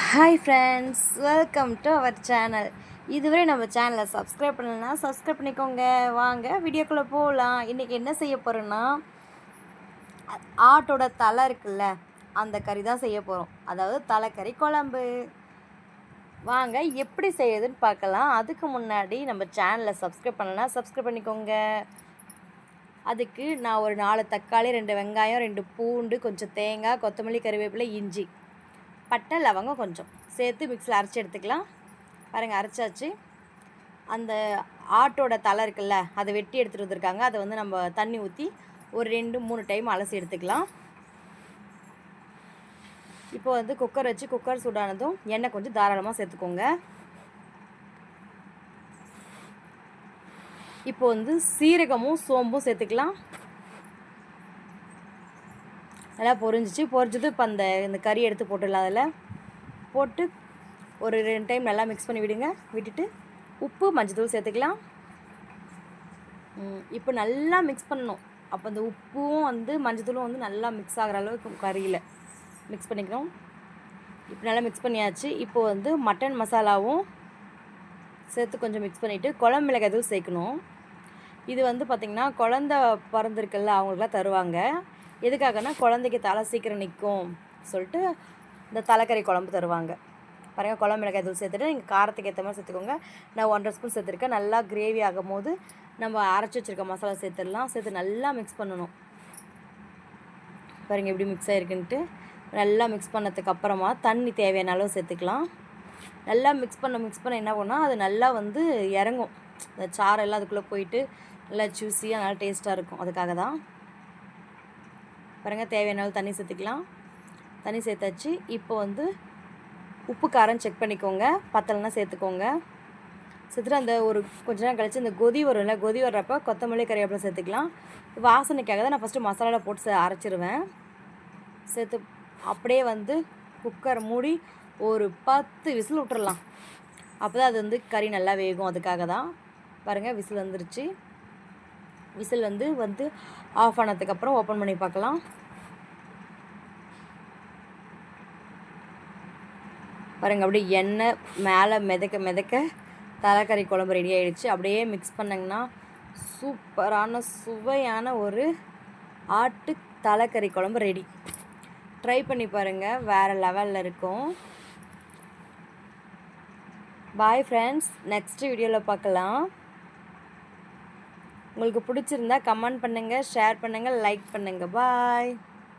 Hi friends, welcome to our channel. இதுவரை நம்ம சேனலை சப்ஸ்கிரைப் பண்ணலன்னா சப்ஸ்கிரைப் பண்ணிக்கோங்க. வாங்க வீடியோக்குள்ளே போகலாம். இன்றைக்கி என்ன செய்ய போகிறோன்னா, ஆட்டோட தலை இருக்குல்ல, அந்த கறி தான் செய்ய போகிறோம். அதாவது தலைக்கறி குழம்பு. வாங்க எப்படி செய்யுதுன்னு பார்க்கலாம். அதுக்கு முன்னாடி நம்ம சேனலை சப்ஸ்கிரைப் பண்ணலன்னா சப்ஸ்கிரைப் பண்ணிக்கோங்க. அதுக்கு நான் ஒரு 4 தக்காளி, 2 வெங்காயம், 2 பூண்டு, கொஞ்சம் தேங்காய், கொத்தமல்லி, கறிவேப்பிலை, இஞ்சி, பட்டை, லவங்கம் கொஞ்சம் சேர்த்து மிக்ஸியில் அரைச்சி எடுத்துக்கலாம். பாருங்கள், அரைச்சாச்சு. அந்த ஆட்டோட தலை இருக்குல்ல, அதை வெட்டி எடுத்துகிட்டு வந்துருக்காங்க. அதை வந்து நம்ம தண்ணி ஊற்றி ஒரு 2-3 டைம் அலசி எடுத்துக்கலாம். இப்போ வந்து குக்கர் வச்சு குக்கர் சூடானதும் எண்ணெய் கொஞ்சம் தாராளமாக சேர்த்துக்கோங்க. இப்போ வந்து சீரகமும் சோம்பும் சேர்த்துக்கலாம். நல்லா பொரிஞ்சது. இப்போ இந்த கறி எடுத்து போட்டுடலாம். அதில் போட்டு ஒரு 2 டைம் நல்லா மிக்ஸ் பண்ணி விட்டுட்டு உப்பு, மஞ்சள் சேர்த்துக்கலாம். இப்போ நல்லா மிக்ஸ் பண்ணணும். அப்போ அந்த உப்பும் வந்து மஞ்சத்தூளும் வந்து நல்லா மிக்ஸ் ஆகிற அளவுக்கு கறியில் மிக்ஸ் பண்ணிக்கணும். இப்போ நல்லா மிக்ஸ் பண்ணியாச்சு. இப்போ வந்து மட்டன் மசாலாவும் சேர்த்து கொஞ்சம் மிக்ஸ் பண்ணிவிட்டு குழம்பு மிளகாய் தூள் சேர்க்கணும். இது வந்து பார்த்திங்கன்னா குழந்த பிறந்திருக்குல்ல, அவங்களுக்குலாம் தருவாங்க. எதுக்காகனா குழந்தைக்கு தலை சீக்கிரம் நிற்கும் சொல்லிட்டு இந்த தலைக்கறி குழம்பு தருவாங்க. பாருங்கள், குழம்பு மிளகாய் தூள் சேர்த்துட்டு நீங்கள் காரத்துக்கு ஏற்ற மாதிரி சேர்த்துக்கோங்க. நான் 1.5 ஸ்பூன் சேர்த்துருக்கேன். நல்லா கிரேவி ஆகும் போது நம்ம அரைச்சி வச்சுருக்க மசாலா சேர்த்துடலாம். சேர்த்து நல்லா மிக்ஸ் பண்ணணும். பாருங்கள் எப்படி மிக்ஸ் ஆகிருக்குன்ட்டு. நல்லா மிக்ஸ் பண்ணதுக்கு அப்புறமா தண்ணி தேவையான அளவு சேர்த்துக்கலாம். நல்லா மிக்ஸ் பண்ண என்ன பண்ணால் அது நல்லா வந்து இறங்கும். அந்த சாரெல்லாம் அதுக்குள்ளே போயிட்டு நல்லா ஜூஸியாக நல்லா டேஸ்ட்டாக இருக்கும். அதுக்காக தான். பாருங்கள், தேவையான அளவு தண்ணி சேர்த்துக்கலாம். தண்ணி சேர்த்தாச்சு. இப்போ வந்து உப்பு காரம் செக் பண்ணிக்கோங்க. பத்தலைன்னா சேர்த்துக்கோங்க. சேர்த்துட்டு அந்த ஒரு கொஞ்ச நேரம் கழித்து இந்த கொதி வரும்ல, கொதி வர்றப்போ கொத்தமல்லி, கறிவேப்பிலை சேர்த்துக்கலாம். வாசனைக்காக தான் நான் ஃபஸ்ட்டு மசாலாவில் போட்டு அரைச்சிருவேன். சேர்த்து அப்படியே வந்து குக்கரை மூடி ஒரு 10 விசில் விட்டுறலாம். அப்போ தான் அது வந்து கறி நல்லா வேகும். அதுக்காக தான். பாருங்கள், விசில் வந்துருச்சு. விசில் வந்து ஆஃப் ஆனதுக்கப்புறம் ஓப்பன் பண்ணி பார்க்கலாம். பாருங்கள், அப்படியே எண்ணெய் மேலே மிதக்க தலைக்கறி குழம்பு ரெடி ஆகிடுச்சு. அப்படியே மிக்ஸ் பண்ணிங்கன்னா சூப்பரான சுவையான ஒரு ஆட்டு தலைக்கறி குழம்பு ரெடி. ட்ரை பண்ணி பாருங்கள், வேறு லெவலில் இருக்கும். பாய் ஃப்ரெண்ட்ஸ், நெக்ஸ்ட் வீடியோவில் பார்க்கலாம். உங்களுக்கு பிடிச்சிருந்தா கமெண்ட் பண்ணுங்கள், ஷேர் பண்ணுங்கள், லைக் பண்ணுங்கள். பாய்.